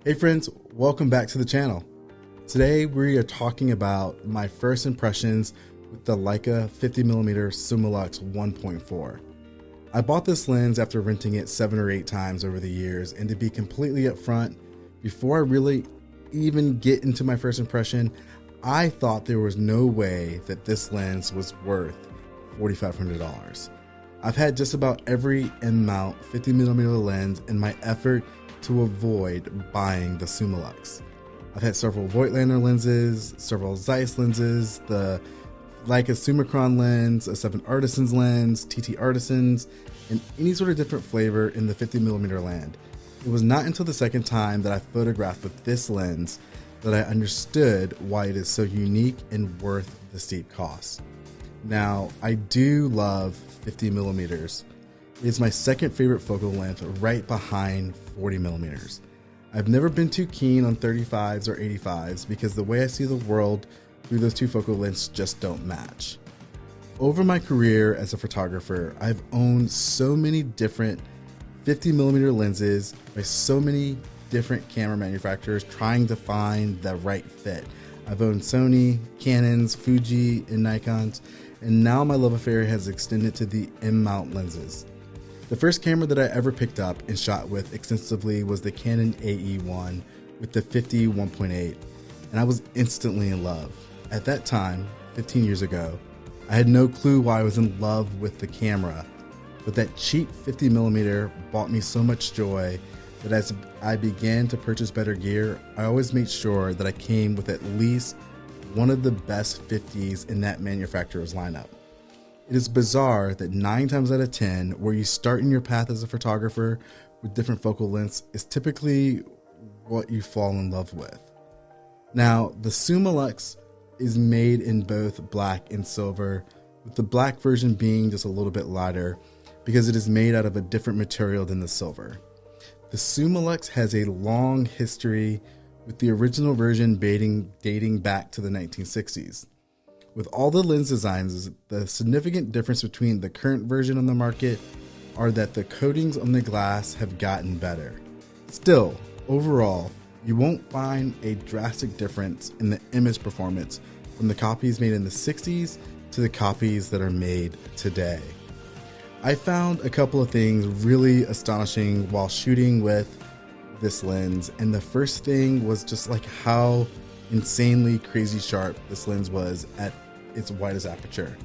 Hey friends, welcome back to the channel. Today we are talking about my first impressions with the Leica 50mm Summilux 1.4. I bought this lens after renting it 7 or 8 times over the years, and to be completely upfront, before I really even get into my first impression, I thought there was no way that this lens was worth $4,500. I've had just about every M-mount 50mm lens in my effort to avoid buying the Summilux. I've had several Voigtlander lenses, several Zeiss lenses, the Leica Summilux lens, a 7 Artisans lens, TT Artisans, and any sort of different flavor in the 50mm land. It was not until the second time that I photographed with this lens that I understood why it is so unique and worth the steep cost. Now, I do love 50mm. It is my second favorite focal length, right behind 40mm. I've never been too keen on 35s or 85s because the way I see the world through those two focal lengths just don't match. Over my career as a photographer, I've owned so many different 50mm lenses by so many different camera manufacturers trying to find the right fit. I've owned Sony, Canons, Fuji, and Nikons, and now my love affair has extended to the M-mount lenses. The first camera that I ever picked up and shot with extensively was the Canon AE1 with the 50 1.8, and I was instantly in love. At that time, 15 years ago, I had no clue why I was in love with the camera, but that cheap 50mm brought me so much joy that as I began to purchase better gear, I always made sure that I came with at least one of the best 50s in that manufacturer's lineup. It is bizarre that 9 times out of 10, where you start in your path as a photographer with different focal lengths is typically what you fall in love with. Now, the Summilux is made in both black and silver, with the black version being just a little bit lighter because it is made out of a different material than the silver. The Summilux has a long history, with the original version dating back to the 1960s. With all the lens designs, the significant difference between the current version on the market are that the coatings on the glass have gotten better. Still, overall, you won't find a drastic difference in the image performance from the copies made in the 60s to the copies that are made today. I found a couple of things really astonishing while shooting with this lens, and the first thing was just like how insanely crazy sharp this lens was at its widest aperture.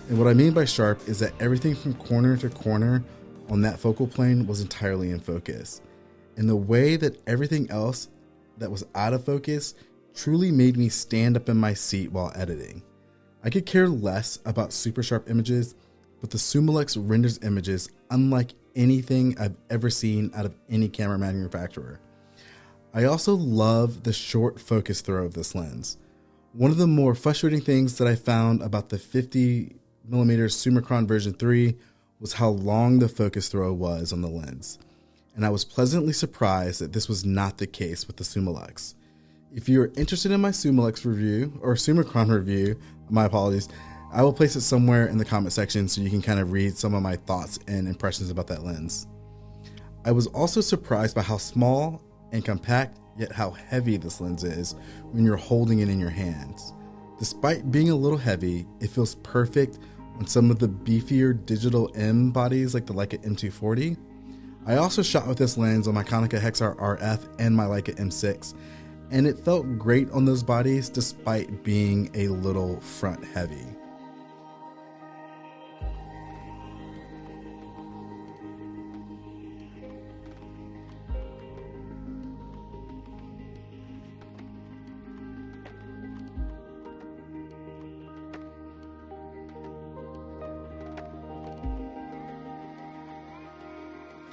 And what I mean by sharp is that everything from corner to corner on that focal plane was entirely in focus. And the way that everything else that was out of focus truly made me stand up in my seat while editing. I could care less about super sharp images, but the Summilux renders images unlike anything I've ever seen out of any camera manufacturer. I also love the short focus throw of this lens. One of the more frustrating things that I found about the 50mm Summilux version 3 was how long the focus throw was on the lens. And I was pleasantly surprised that this was not the case with the Summilux. If you're interested in my Summilux review, or Summilux review, my apologies, I will place it somewhere in the comment section so you can kind of read some of my thoughts and impressions about that lens. I was also surprised by how small and compact, yet how heavy this lens is when you're holding it in your hands. Despite being a little heavy, it feels perfect on some of the beefier digital M bodies like the Leica M240. I also shot with this lens on my Konica Hexar RF and my Leica M6, and it felt great on those bodies despite being a little front heavy.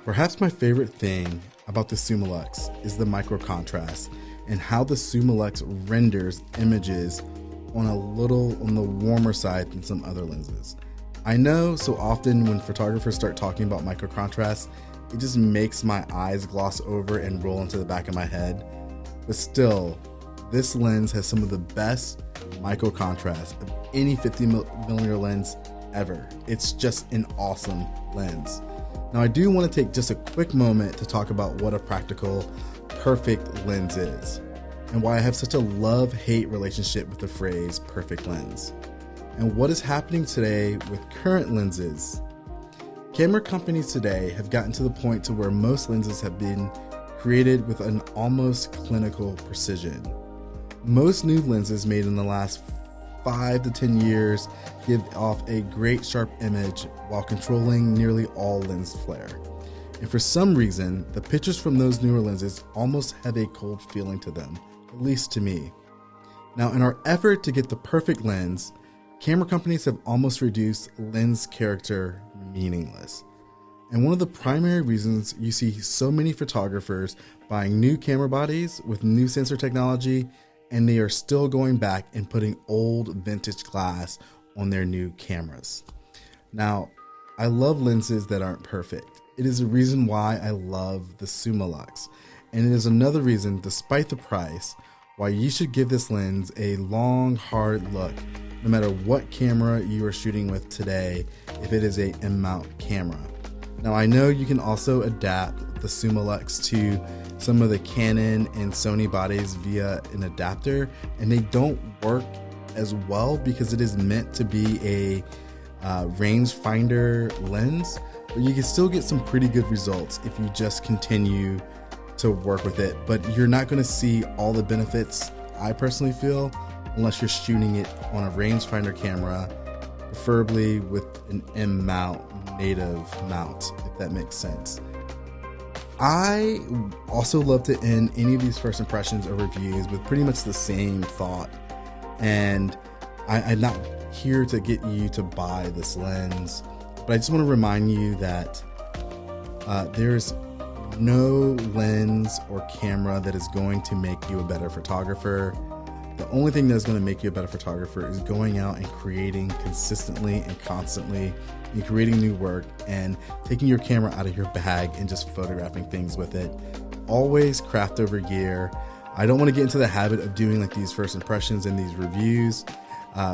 Perhaps my favorite thing about the Summilux is the micro contrast and how the Summilux renders images on the warmer side than some other lenses. I know so often when photographers start talking about micro contrast, it just makes my eyes gloss over and roll into the back of my head. But still, this lens has some of the best micro contrast of any 50mm lens ever. It's just an awesome lens. Now I do want to take just a quick moment to talk about what a practical, perfect lens is, and why I have such a love-hate relationship with the phrase perfect lens, and what is happening today with current lenses. Camera companies today have gotten to the point to where most lenses have been created with an almost clinical precision. Most new lenses made in the last 5 to 10 years give off a great sharp image while controlling nearly all lens flare. And for some reason, the pictures from those newer lenses almost have a cold feeling to them, at least to me. Now, in our effort to get the perfect lens, camera companies have almost reduced lens character meaningless. And one of the primary reasons you see so many photographers buying new camera bodies with new sensor technology, and they are still going back and putting old vintage glass on their new cameras. Now, I love lenses that aren't perfect. It is a reason why I love the Summilux. And it is another reason, despite the price, why you should give this lens a long, hard look, no matter what camera you are shooting with today, if it is a M-mount camera. Now, I know you can also adapt the Summilux to some of the Canon and Sony bodies via an adapter, and they don't work as well because it is meant to be a rangefinder lens, but you can still get some pretty good results if you just continue to work with it. But you're not going to see all the benefits, I personally feel, unless you're shooting it on a rangefinder camera, preferably with an M-mount native mount, if that makes sense. I also love to end any of these first impressions or reviews with pretty much the same thought. And I'm not here to get you to buy this lens, but I just want to remind you that there's no lens or camera that is going to make you a better photographer. The only thing that's going to make you a better photographer is going out and creating consistently and constantly, and creating new work and taking your camera out of your bag and just photographing things with it. Always craft over gear. I don't want to get into the habit of doing like these first impressions and these reviews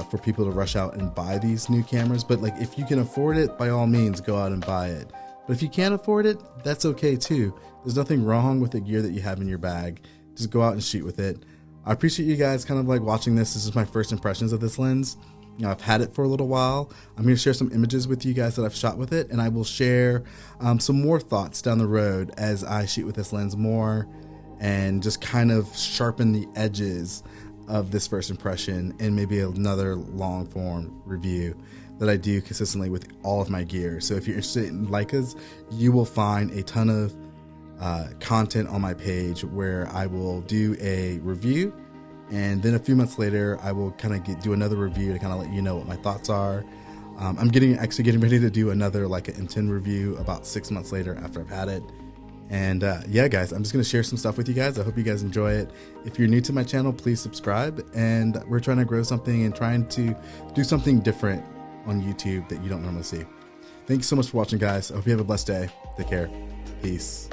for people to rush out and buy these new cameras. But like, if you can afford it, by all means, go out and buy it. But if you can't afford it, that's okay too. There's nothing wrong with the gear that you have in your bag. Just go out and shoot with it. I appreciate you guys kind of like watching this. This is my first impressions of this lens. You know, I've had it for a little while. I'm going to share some images with you guys that I've shot with it, and I will share some more thoughts down the road as I shoot with this lens more and just kind of sharpen the edges of this first impression, and maybe another long form review that I do consistently with all of my gear. So if you're interested in Leicas, you will find a ton of content on my page where I will do a review, and then a few months later I will kind of do another review to kind of let you know what my thoughts are. I'm actually getting ready to do another like an M10 review about 6 months later after I've had it. And yeah, guys, I'm just going to share some stuff with you guys. I hope you guys enjoy it. If you're new to my channel, please subscribe. And we're trying to grow something and trying to do something different on YouTube that you don't normally see. Thank you so much for watching, guys. I hope you have a blessed day. Take care. Peace.